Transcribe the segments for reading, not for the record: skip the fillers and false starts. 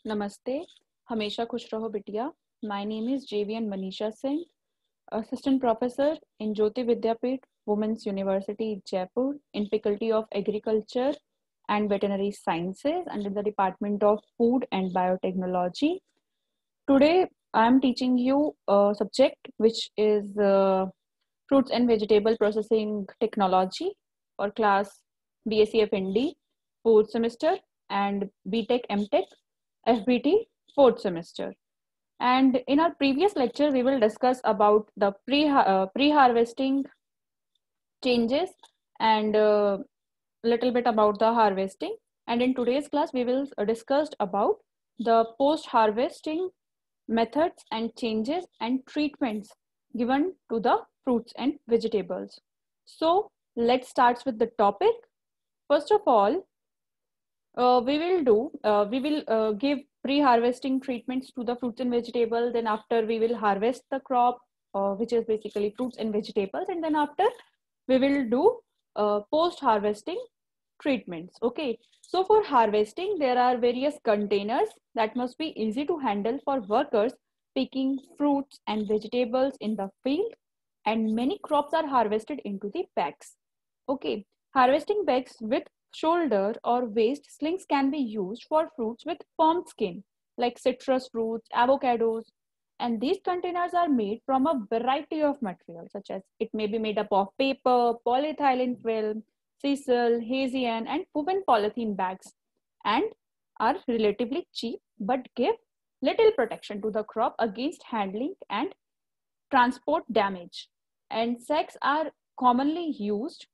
नमस्ते, हमेशा खुश रहो बिटिया। My name is JVN Manisha Singh, Assistant Professor in Jyoti Vidyapeeth, Women's University, Jaipur, in Faculty of Agriculture and Veterinary Sciences under the Department of Food and Biotechnology. Today, I am teaching you a subject which is Fruits and Vegetable Processing Technology for class BSc FND, 4th semester, and BTech MTech FBT, 4th semester. And in our previous lecture, we will discuss about the pre-harvesting changes and little bit about the harvesting. And in today's class, we will discuss about the post-harvesting methods and changes and treatments given to the fruits and vegetables. So let's start with the topic. First of all, we will give pre-harvesting treatments to the fruits and vegetables. Then after we will harvest the crop, which is basically fruits and vegetables. And then after we will do post-harvesting treatments. Okay. So for harvesting, there are various containers that must be easy to handle for workers picking fruits and vegetables in the field. And many crops are harvested into the bags. Okay. Harvesting bags with shoulder or waist slings can be used for fruits with firm skin, like citrus fruits, avocados, and these containers are made from a variety of materials, such as it may be made up of paper, polyethylene film, sisal, hessian, and woven polythene bags, and are relatively cheap but give little protection to the crop against handling and transport damage. And sacks are commonly used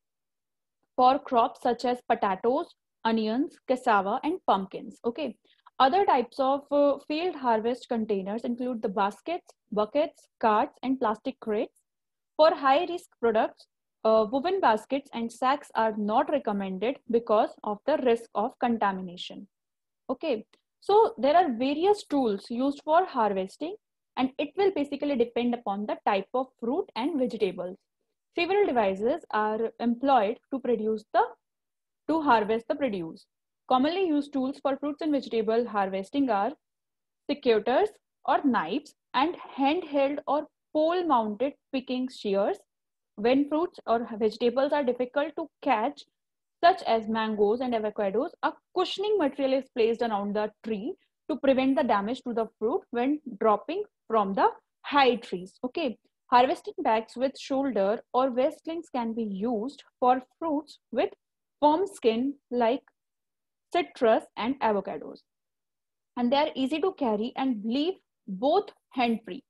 for crops such as potatoes, onions, cassava, and pumpkins. Okay. Other types of field harvest containers include the baskets, buckets, carts, and plastic crates. For high risk products, woven baskets and sacks are not recommended because of the risk of contamination. Okay. So there are various tools used for harvesting, and it will basically depend upon the type of fruit and vegetables. Several devices are employed to harvest the produce. Commonly used tools for fruits and vegetable harvesting are secateurs or knives and handheld or pole mounted picking shears. When fruits or vegetables are difficult to catch, such as mangoes and avocados, a cushioning material is placed around the tree to prevent the damage to the fruit when dropping from the high trees. Okay. Harvesting bags with shoulder or waist slings can be used for fruits with firm skin like citrus and avocados. And they are easy to carry and leave both hand free.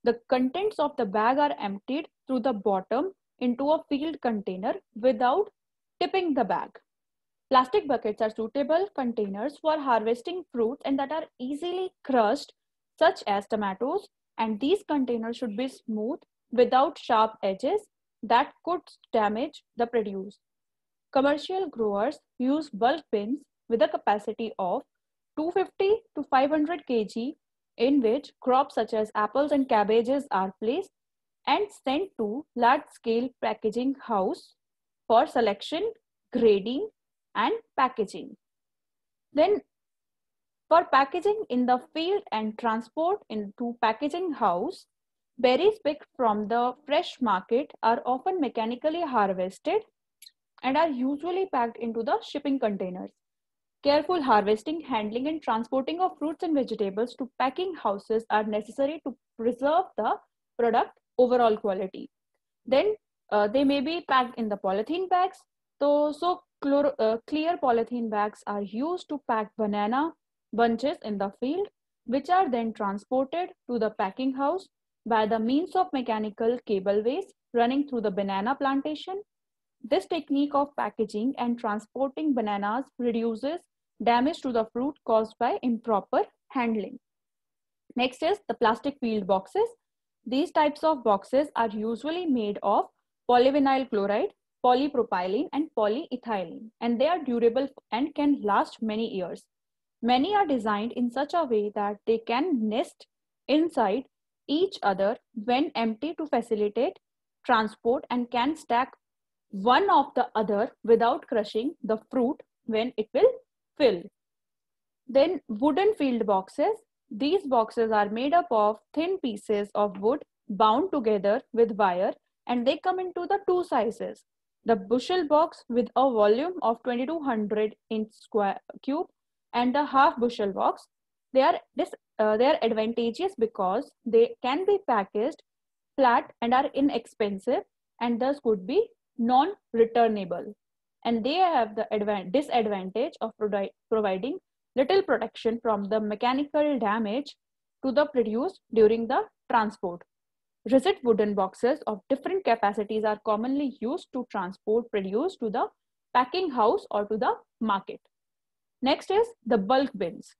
The contents of the bag are emptied through the bottom into a filled container without tipping the bag. Plastic buckets are suitable containers for harvesting fruits and that are easily crushed, such as tomatoes, and these containers should be smooth without sharp edges that could damage the produce. Commercial growers use bulk bins with a capacity of 250 to 500 kg in which crops such as apples and cabbages are placed and sent to large-scale packaging house for selection, grading, and packaging. Then for packaging in the field and transport into packaging house, berries picked from the fresh market are often mechanically harvested and are usually packed into the shipping containers. Careful harvesting, handling, and transporting of fruits and vegetables to packing houses are necessary to preserve the product overall quality. Then they may be packed in the polythene bags. Clear polythene bags are used to pack banana bunches in the field, which are then transported to the packing house by the means of mechanical cableways running through the banana plantation. This technique of packaging and transporting bananas reduces damage to the fruit caused by improper handling. Next is the plastic field boxes. These types of boxes are usually made of polyvinyl chloride, polypropylene, and polyethylene, and they are durable and can last many years. Many are designed in such a way that they can nest inside each other when empty to facilitate transport and can stack one of the other without crushing the fruit when it will fill. Then wooden field boxes. These boxes are made up of thin pieces of wood bound together with wire, and they come into the two sizes. The bushel box with a volume of 2200 inch square cube and the half bushel box. They are advantageous because they can be packaged flat and are inexpensive and thus could be non-returnable. And they have the disadvantage of providing little protection from the mechanical damage to the produce during the transport. Rigid wooden boxes of different capacities are commonly used to transport produce to the packing house or to the market. Next is the bulk bins.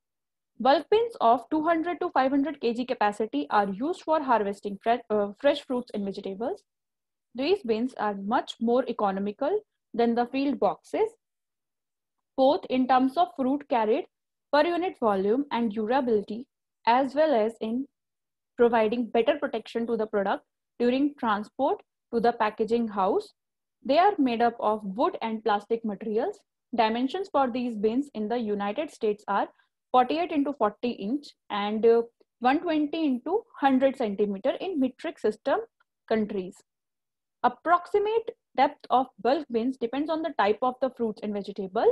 Bulk bins of 200 to 500 kg capacity are used for harvesting fresh fruits and vegetables. These bins are much more economical than the field boxes, both in terms of fruit carried per unit volume and durability, as well as in providing better protection to the product during transport to the packaging house. They are made up of wood and plastic materials. Dimensions for these bins in the United States are 48 into 40 inch and 120 into 100 centimeter in metric system countries. Approximate depth of bulk bins depends on the type of the fruits and vegetable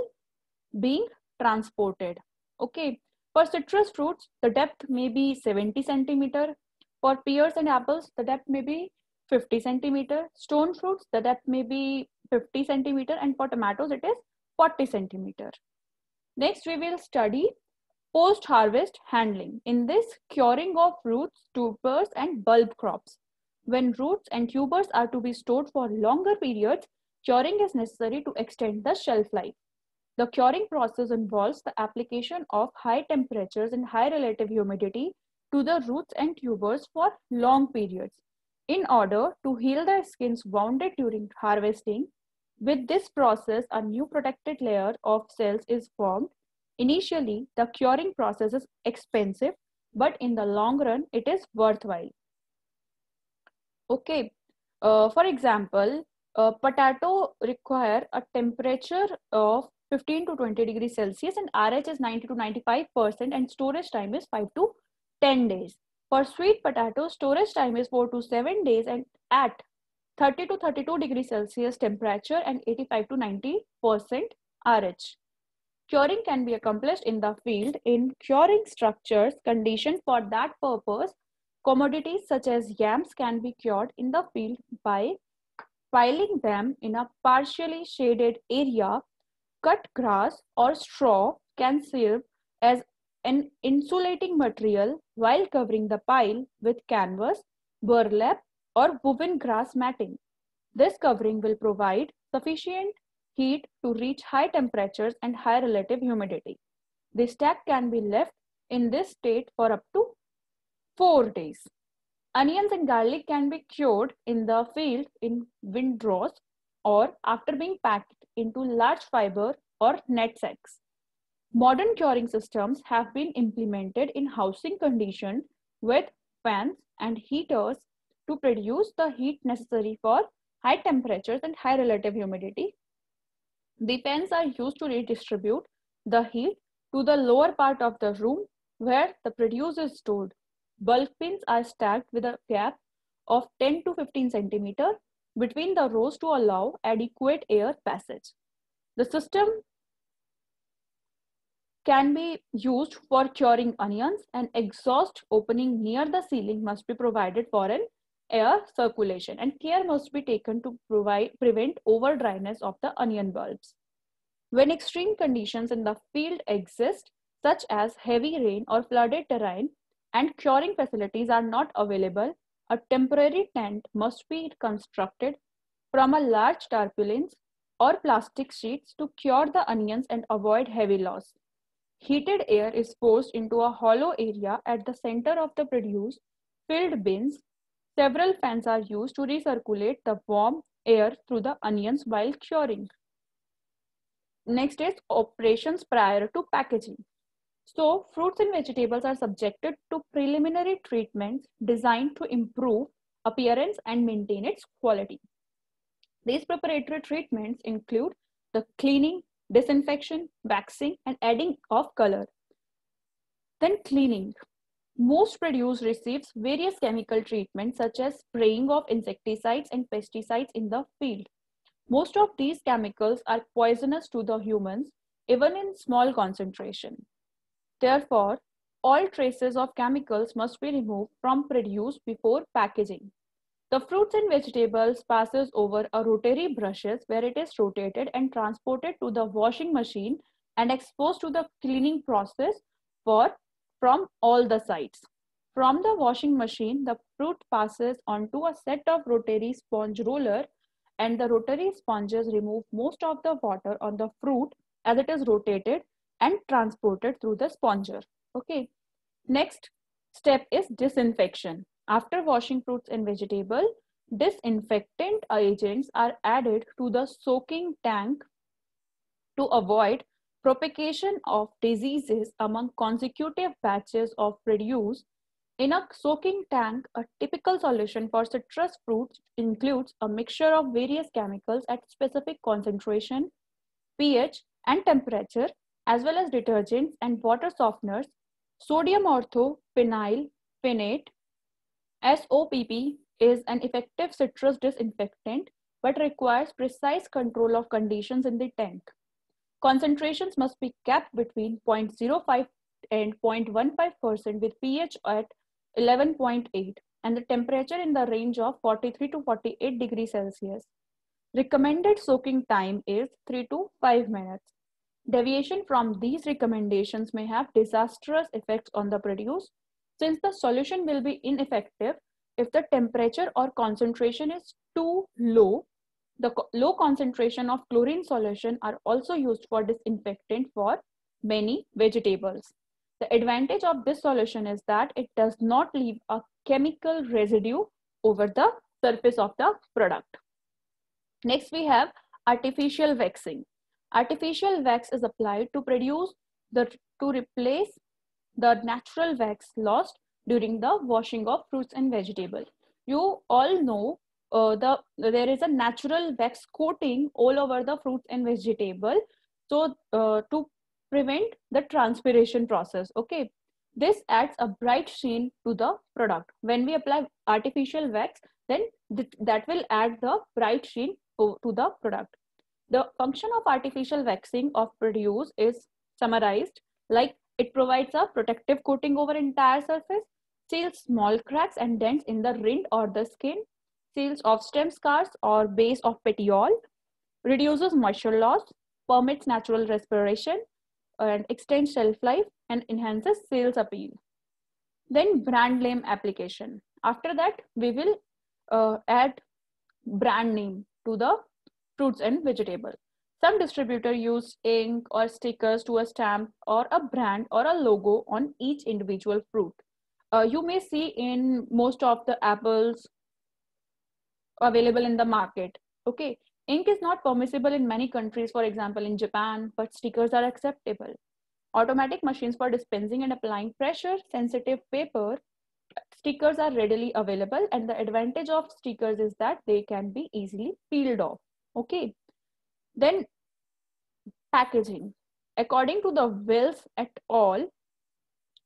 being transported. Okay, for citrus fruits, the depth may be 70 centimeter. For pears and apples, the depth may be 50 centimeter. Stone fruits, the depth may be 50 centimeter, and for tomatoes, it is 40 centimeter. Next, we will study post-harvest handling. In this, curing of roots, tubers, and bulb crops. When roots and tubers are to be stored for longer periods, curing is necessary to extend the shelf life. The curing process involves the application of high temperatures and high relative humidity to the roots and tubers for long periods in order to heal the skins wounded during harvesting. With this process, a new protected layer of cells is formed. Initially, the curing process is expensive, but in the long run, it is worthwhile. Okay, for example, potato require a temperature of 15 to 20 degrees Celsius and RH is 90 to 95% and storage time is 5 to 10 days. For sweet potatoes, storage time is 4 to 7 days and at 30 to 32 degrees Celsius temperature and 85 to 90% RH. Curing can be accomplished in the field in curing structures conditioned for that purpose. Commodities such as yams can be cured in the field by piling them in a partially shaded area. Cut grass or straw can serve as an insulating material while covering the pile with canvas, burlap, or woven grass matting. This covering will provide sufficient heat to reach high temperatures and high relative humidity. The stack can be left in this state for up to 4 days. Onions and garlic can be cured in the field in windrows or after being packed into large fiber or net sacks. Modern curing systems have been implemented in housing conditions with fans and heaters to produce the heat necessary for high temperatures and high relative humidity. The fans are used to redistribute the heat to the lower part of the room where the produce is stored. Bulk bins are stacked with a gap of 10 to 15 centimeter between the rows to allow adequate air passage. The system can be used for curing onions. An exhaust opening near the ceiling must be provided for an air circulation and care must be taken to prevent over dryness of the onion bulbs. When extreme conditions in the field exist, such as heavy rain or flooded terrain, and curing facilities are not available, a temporary tent must be constructed from a large tarpaulins or plastic sheets to cure the onions and avoid heavy loss. Heated air is forced into a hollow area at the center of the produce filled bins. Several fans are used to recirculate the warm air through the onions while curing. Next is operations prior to packaging. So, fruits and vegetables are subjected to preliminary treatments designed to improve appearance and maintain its quality. These preparatory treatments include the cleaning, disinfection, waxing, and adding of color. Then cleaning. Most produce receives various chemical treatments such as spraying of insecticides and pesticides in the field. Most of these chemicals are poisonous to the humans, even in small concentration. Therefore, all traces of chemicals must be removed from produce before packaging. The fruits and vegetables passes over a rotary brushes where it is rotated and transported to the washing machine and exposed to the cleaning process for from all the sides. From the washing machine, the fruit passes onto a set of rotary sponge roller, and the rotary sponges remove most of the water on the fruit as it is rotated and transported through the sponger. Okay. Next step is disinfection. After washing fruits and vegetables, disinfectant agents are added to the soaking tank to avoid propagation of diseases among consecutive batches of produce. In a soaking tank, a typical solution for citrus fruits includes a mixture of various chemicals at specific concentration, pH, and temperature, as well as detergents and water softeners. Sodium orthophenyl phenate (SOPP) is an effective citrus disinfectant but requires precise control of conditions in the tank. Concentrations must be kept between 0.05 and 0.15% with pH at 11.8 and the temperature in the range of 43 to 48 degrees Celsius. Recommended soaking time is 3 to 5 minutes. Deviation from these recommendations may have disastrous effects on the produce, since the solution will be ineffective if the temperature or concentration is too low. The low concentration of chlorine solution are also used for disinfectant for many vegetables. The advantage of this solution is that it does not leave a chemical residue over the surface of the product. Next, we have artificial waxing. Artificial wax is applied to replace the natural wax lost during the washing of fruits and vegetables. You all know there is a natural wax coating all over the fruits and vegetable, so to prevent the transpiration process. Okay, this adds a bright sheen to the product. When we apply artificial wax, then that will add the bright sheen to the product. The function of artificial waxing of produce is summarized like it provides a protective coating over entire surface, seals small cracks and dents in the rind or the skin, seals of stem scars or base of petiole, reduces moisture loss, permits natural respiration, and extends shelf life and enhances sales appeal. Then brand name application. After that, we will add brand name to the fruits and vegetables. Some distributor use ink or stickers to a stamp or a brand or a logo on each individual fruit. You may see in most of the apples available in the market. Okay, ink is not permissible in many countries, for example in Japan, but stickers are acceptable. Automatic machines for dispensing and applying pressure sensitive paper stickers are readily available, and the advantage of stickers is that they can be easily peeled off. Okay, then packaging. According to the Wills et al.,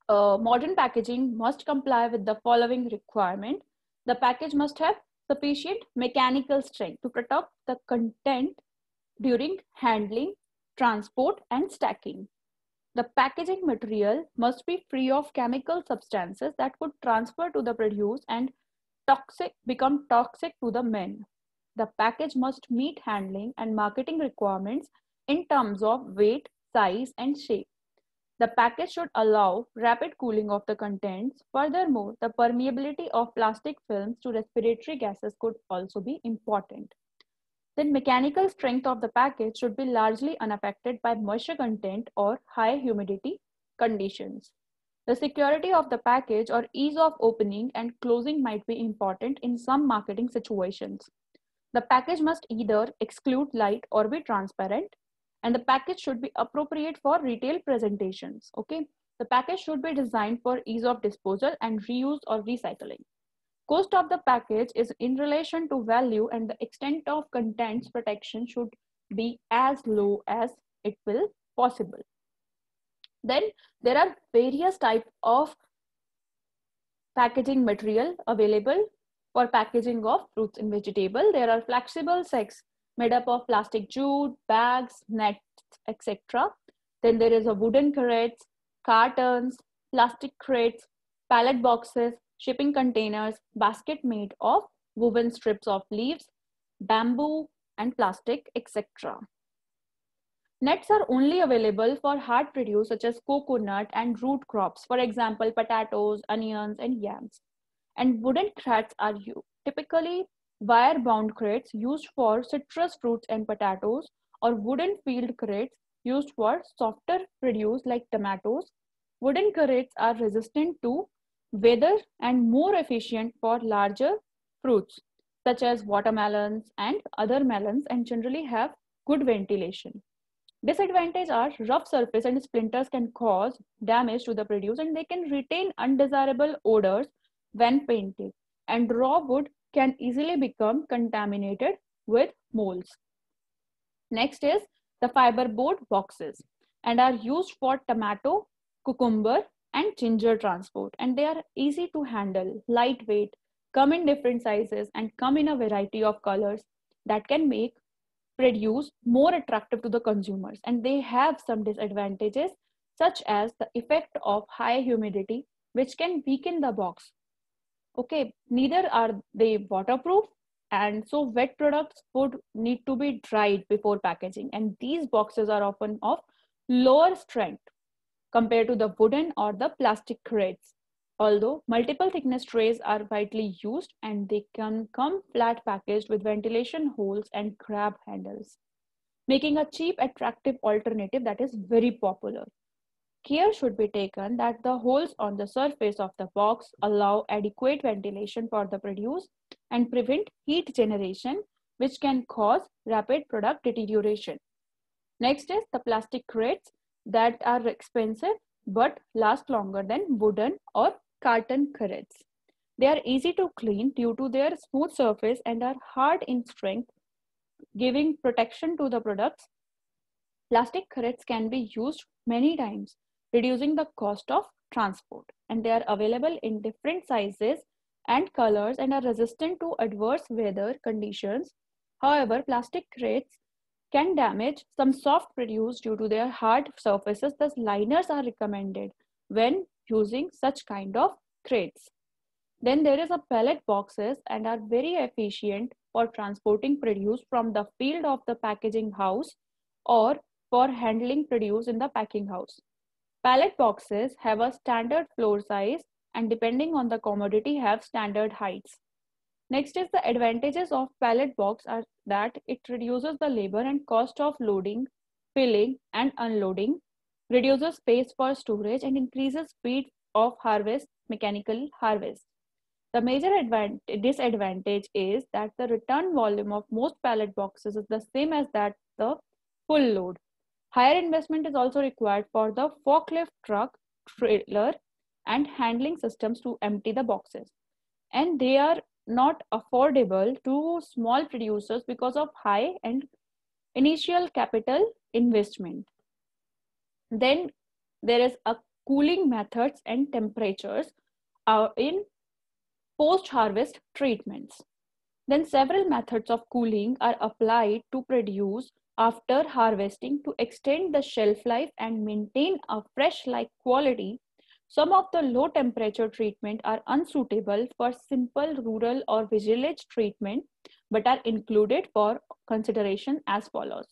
modern packaging must comply with the following requirement. The package must have sufficient mechanical strength to protect the content during handling, transport, and stacking. The packaging material must be free of chemical substances that could transfer to the produce and become toxic to the men. The package must meet handling and marketing requirements in terms of weight, size, and shape. The package should allow rapid cooling of the contents. Furthermore, the permeability of plastic films to respiratory gases could also be important. Then mechanical strength of the package should be largely unaffected by moisture content or high humidity conditions. The security of the package or ease of opening and closing might be important in some marketing situations. The package must either exclude light or be transparent, and the package should be appropriate for retail presentations. Okay, the package should be designed for ease of disposal and reuse or recycling. Cost of the package is in relation to value, and the extent of contents protection should be as low as it will possible. Then there are various types of packaging material available for packaging of fruits and vegetable. There are flexible sacks made up of plastic jute, bags, nets, etc. Then there is a wooden crates, cartons, plastic crates, pallet boxes, shipping containers, basket made of woven strips of leaves, bamboo, and plastic, etc. Nets are only available for hard produce such as coconut and root crops, for example, potatoes, onions, and yams. And wooden crates are typically wire-bound crates used for citrus fruits and potatoes, or wooden field crates used for softer produce like tomatoes. Wooden crates are resistant to weather and more efficient for larger fruits such as watermelons and other melons, and generally have good ventilation. Disadvantages are rough surface and splinters can cause damage to the produce, and they can retain undesirable odors when painted, and raw wood can easily become contaminated with molds. Next is the fiberboard boxes and are used for tomato, cucumber, and ginger transport, and they are easy to handle, lightweight, come in different sizes, and come in a variety of colors that can make produce more attractive to the consumers. And they have some disadvantages such as the effect of high humidity, which can weaken the box. Okay, neither are they waterproof, and so wet products would need to be dried before packaging, and these boxes are often of lower strength compared to the wooden or the plastic crates. Although multiple thickness trays are widely used, and they can come flat packaged with ventilation holes and grab handles, making a cheap, attractive alternative that is very popular. Care should be taken that the holes on the surface of the box allow adequate ventilation for the produce and prevent heat generation, which can cause rapid product deterioration. Next is the plastic crates that are expensive but last longer than wooden or carton crates. They are easy to clean due to their smooth surface and are hard in strength, giving protection to the products. Plastic crates can be used many times, reducing the cost of transport, and they are available in different sizes and colors and are resistant to adverse weather conditions. However, plastic crates can damage some soft produce due to their hard surfaces, thus liners are recommended when using such kind of crates. Then there is a pallet boxes and are very efficient for transporting produce from the field of the packaging house or for handling produce in the packing house. Pallet boxes have a standard floor size and depending on the commodity have standard heights. Next is the advantages of pallet box are that it reduces the labor and cost of loading, filling and unloading, reduces space for storage and increases speed of harvest, mechanical harvest. The major disadvantage is that the return volume of most pallet boxes is the same as that the full load. Higher investment is also required for the forklift truck, trailer, and handling systems to empty the boxes. And they are not affordable to small producers because of high and initial capital investment. Then there is a cooling methods and temperatures in post-harvest treatments. Then several methods of cooling are applied to produce after harvesting to extend the shelf life and maintain a fresh-like quality. Some of the low temperature treatment are unsuitable for simple rural or village treatment but are included for consideration as follows.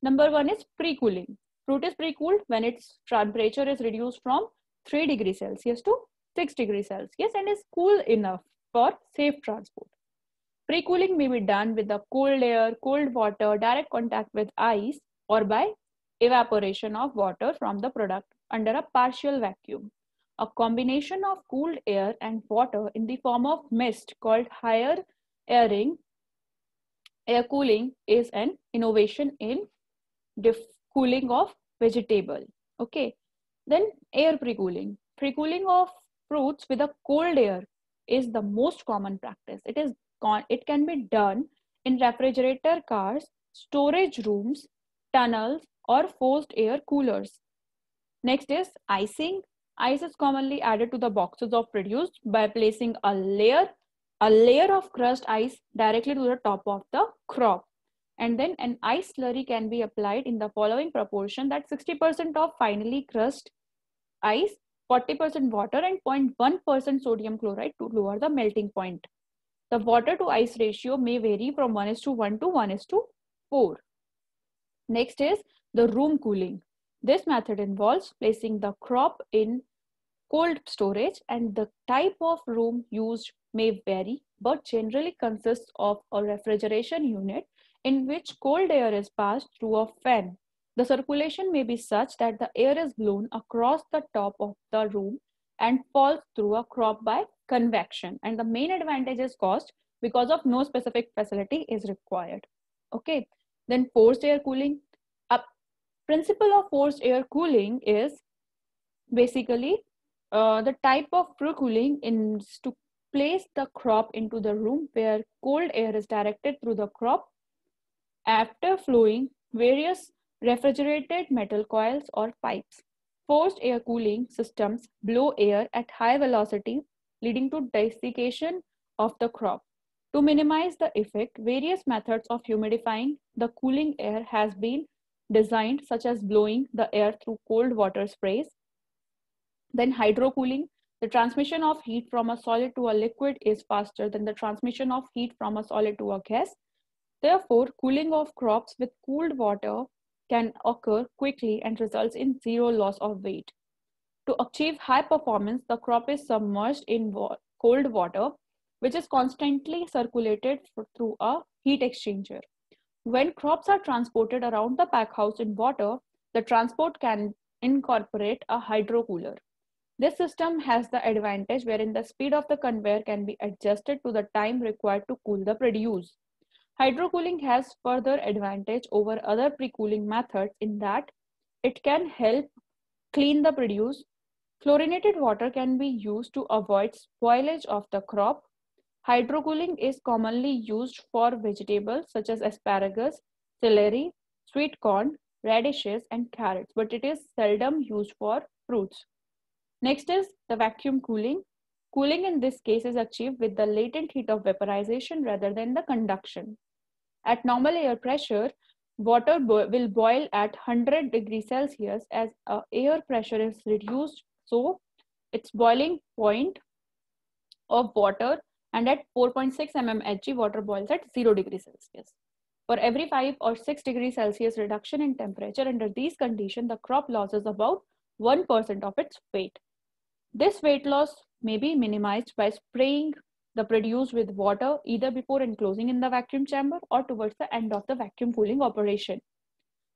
Number one is pre-cooling. Fruit is pre-cooled when its temperature is reduced from 3 degrees Celsius to 6 degrees Celsius and is cool enough for safe transport. Pre-cooling may be done with the cold air, cold water, direct contact with ice, or by evaporation of water from the product under a partial vacuum. A combination of cooled air and water in the form of mist called higher airing, air cooling is an innovation in cooling of vegetable. Okay, then air pre-cooling. Pre-cooling of fruits with a cold air is the most common practice. It can be done in refrigerator cars, storage rooms, tunnels, or forced air coolers. Next is icing. Ice is commonly added to the boxes of produce by placing a layer of crushed ice directly to the top of the crop. And then an ice slurry can be applied in the following proportion: that 60% of finely crushed ice, 40% water, and 0.1% sodium chloride to lower the melting point. The water to ice ratio may vary from 1:1 to 1:4. Next is the room cooling. This method involves placing the crop in cold storage, and the type of room used may vary, but generally consists of a refrigeration unit in which cold air is passed through a fan. The circulation may be such that the air is blown across the top of the room and falls through a crop by convection. And the main advantage is cost, because of no specific facility is required. Okay, then forced air cooling. A principle of forced air cooling is basically the type of cooling is to place the crop into the room where cold air is directed through the crop after flowing various refrigerated metal coils or pipes. Forced air cooling systems blow air at high velocity, leading to desiccation of the crop. To minimize the effect, various methods of humidifying the cooling air has been designed, such as blowing the air through cold water sprays. Then hydrocooling. The transmission of heat from a solid to a liquid is faster than the transmission of heat from a solid to a gas. Therefore, cooling of crops with cooled water can occur quickly and results in zero loss of weight. To achieve high performance, the crop is submerged in cold water, which is constantly circulated through a heat exchanger. When crops are transported around the pack house in water, the transport can incorporate a hydrocooler. This system has the advantage wherein the speed of the conveyor can be adjusted to the time required to cool the produce. Hydrocooling has further advantage over other pre-cooling methods in that it can help clean the produce. Chlorinated water can be used to avoid spoilage of the crop. Hydrocooling is commonly used for vegetables such as asparagus, celery, sweet corn, radishes, and carrots, but it is seldom used for fruits. Next is the vacuum cooling. Cooling in this case is achieved with the latent heat of vaporization rather than the conduction. At normal air pressure, water will boil at 100 degrees Celsius as air pressure is reduced. So its boiling point of water, and at 4.6 mm Hg, water boils at 0 degrees Celsius. For every 5 or 6 degrees Celsius reduction in temperature under these conditions, the crop loses about 1% of its weight. This weight loss may be minimized by spraying the produce with water either before enclosing in the vacuum chamber or towards the end of the vacuum cooling operation.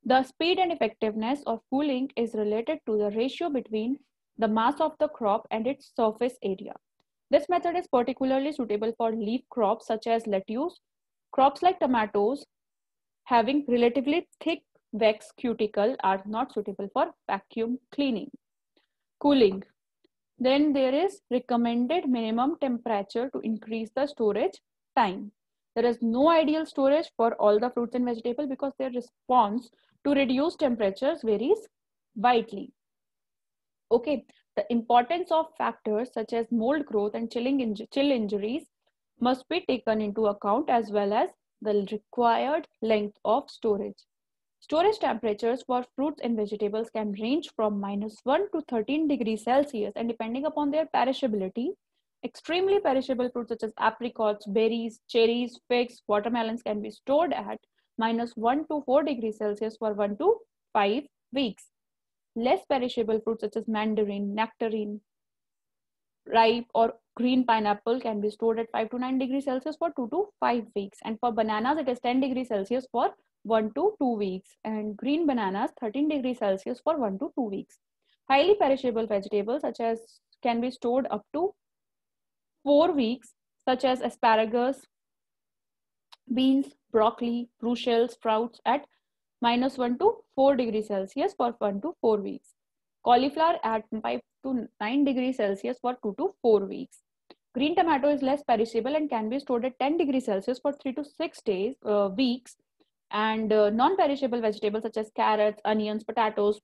The speed and effectiveness of cooling is related to the ratio between the mass of the crop and its surface area. This method is particularly suitable for leaf crops such as lettuce. Crops like tomatoes having relatively thick wax cuticle are not suitable for vacuum cooling. Then there is recommended minimum temperature to increase the storage time. There is no ideal storage for all the fruits and vegetables because their response to reduced temperatures varies widely. Okay, the importance of factors such as mold growth and chill injuries must be taken into account, as well as the required length of storage. Storage temperatures for fruits and vegetables can range from -1 to 13 degrees Celsius, and depending upon their perishability, extremely perishable fruits such as apricots, berries, cherries, figs, watermelons can be stored at -1 to 4 degrees Celsius for 1 to 5 weeks. Less perishable fruits such as mandarin, nectarine, ripe or green pineapple can be stored at 5 to 9 degrees Celsius for 2 to 5 weeks. And for bananas, it is 10 degrees Celsius for 1 to 2 weeks. And green bananas, 13 degrees Celsius for 1 to 2 weeks. Highly perishable vegetables such as can be stored up to 4 weeks, such as asparagus, beans, broccoli, Brussels sprouts at -1 to 4 degrees Celsius for 1 to 4 weeks. Cauliflower at 5 to 9 degrees Celsius for 2 to 4 weeks. Green tomato is less perishable and can be stored at 10 degrees Celsius for 3 to 6 weeks. And non-perishable vegetables such as carrots, onions, potatoes,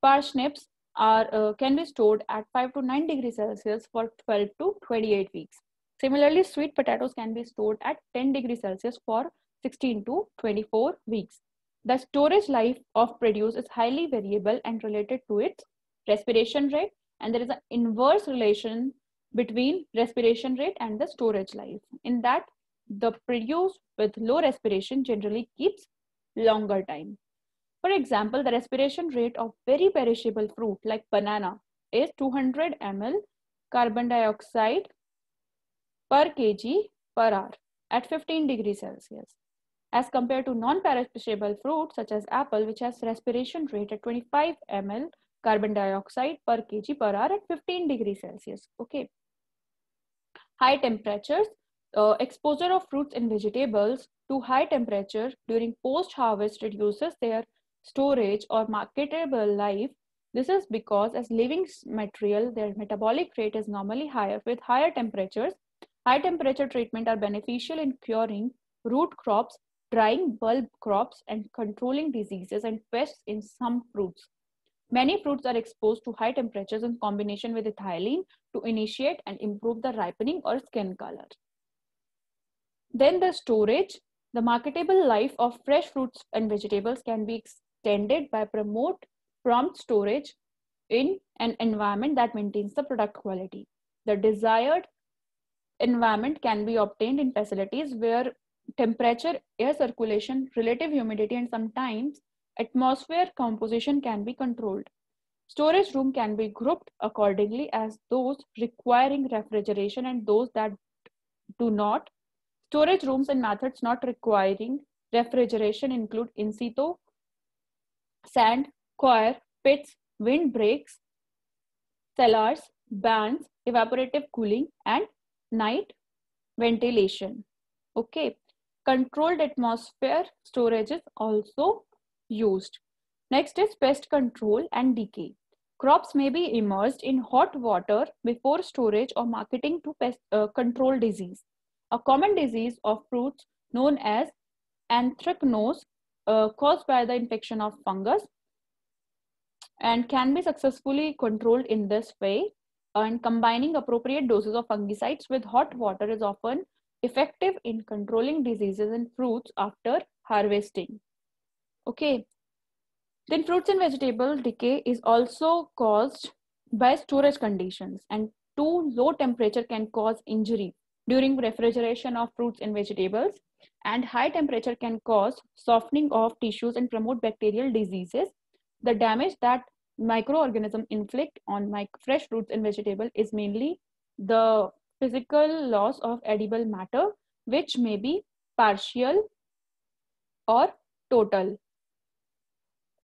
Parsnips can be stored at 5 to 9 degrees Celsius for 12 to 28 weeks. Similarly, sweet potatoes can be stored at 10 degrees Celsius for 16 to 24 weeks. The storage life of produce is highly variable and related to its respiration rate, and there is an inverse relation between respiration rate and the storage life, in that the produce with low respiration generally keeps longer time. For example, the respiration rate of very perishable fruit like banana is 200 ml carbon dioxide per kg per hour at 15 degrees Celsius, as compared to non-perishable fruits such as apple, which has respiration rate at 25 ml carbon dioxide per kg per hour at 15 degrees Celsius. Okay. High temperatures, exposure of fruits and vegetables to high temperature during post-harvest reduces their storage or marketable life. This is because as living material, their metabolic rate is normally higher. With higher temperatures, high temperature treatment are beneficial in curing root crops, drying bulb crops, and controlling diseases and pests in some fruits. Many fruits are exposed to high temperatures in combination with ethylene to initiate and improve the ripening or skin color. Then the storage. The marketable life of fresh fruits and vegetables can be extended by promote prompt storage in an environment that maintains the product quality. The desired environment can be obtained in facilities where temperature, air circulation, relative humidity, and sometimes atmosphere composition can be controlled. Storage room can be grouped accordingly as those requiring refrigeration and those that do not. Storage rooms and methods not requiring refrigeration include in situ, sand, coir, pits, windbreaks, cellars, bands, evaporative cooling, and night ventilation. Okay. Controlled atmosphere storage is also used. Next is pest control and decay. Crops may be immersed in hot water before storage or marketing to pest control disease. A common disease of fruits known as anthracnose caused by the infection of fungus and can be successfully controlled in this way. And combining appropriate doses of fungicides with hot water is often effective in controlling diseases in fruits after harvesting. Okay. Then fruits and vegetable decay is also caused by storage conditions, and too low temperature can cause injury during refrigeration of fruits and vegetables, and high temperature can cause softening of tissues and promote bacterial diseases. The damage that microorganisms inflict on fresh fruits and vegetables is mainly the physical loss of edible matter, which may be partial or total.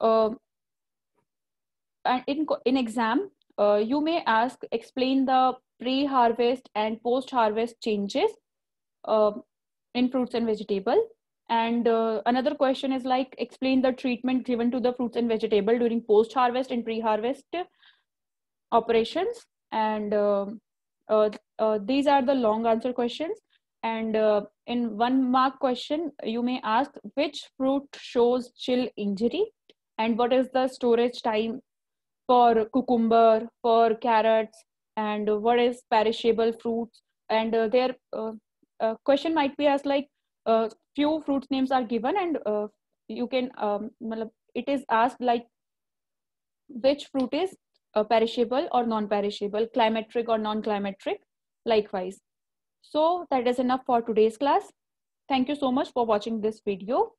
And in exam, you may ask, explain the pre-harvest and post-harvest changes in fruits and vegetable. And another question is like, explain the treatment given to the fruits and vegetable during post-harvest and pre-harvest operations. And these are the long answer questions. And in 1 mark question, you may ask which fruit shows chill injury and what is the storage time for cucumber, for carrots, and what is perishable fruits. And their question might be as like few fruits names are given, and you can it is asked like which fruit is perishable or non-perishable, climateric or non-climateric, likewise. So that is enough for today's class. Thank you so much for watching this video.